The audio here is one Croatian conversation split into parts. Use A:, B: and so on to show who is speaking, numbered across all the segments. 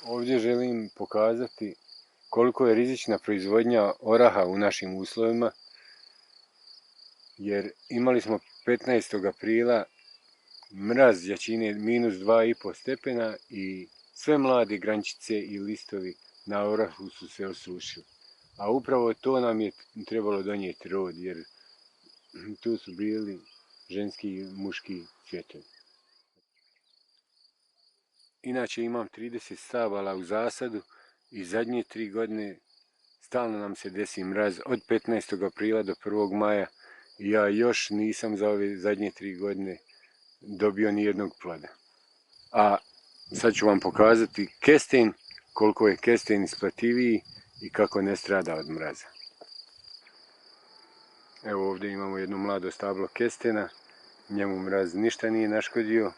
A: Ovdje želim pokazati koliko je rizična proizvodnja oraha u našim uslovima, jer imali smo 15. aprila mraz jačine -2,5 stepena i sve mlade grančice i listovi na orahu su se osušili. A upravo to nam je trebalo donijeti rod, jer tu su bili ženski i muški cvjetovi. Inače imam 30 stabala u zasadu i zadnje 3 godine stalno nam se desi mraz od 15. aprila do 1. maja i ja još nisam za ove zadnje 3 godine dobio ni jednog ploda. A sad ću vam pokazati kesten, koliko je kesten isplativiji i kako ne strada od mraza. Evo ovdje imamo jedno mlado stablo kestena, njemu mraz ništa nije naškodio.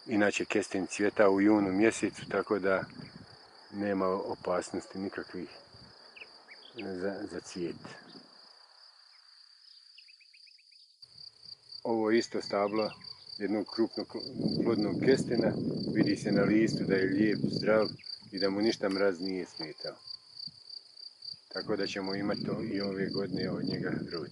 A: Inače kesten cvjeta u junu mjesecu, tako da nema opasnosti nikakvih za cvijet. Ovo isto stablo jednog krupnog plodnog kestena, vidi se na listu da je lijep, zdrav i da mu ništa mraz nije smetao. Tako da ćemo imati to i ove godine od njega rod.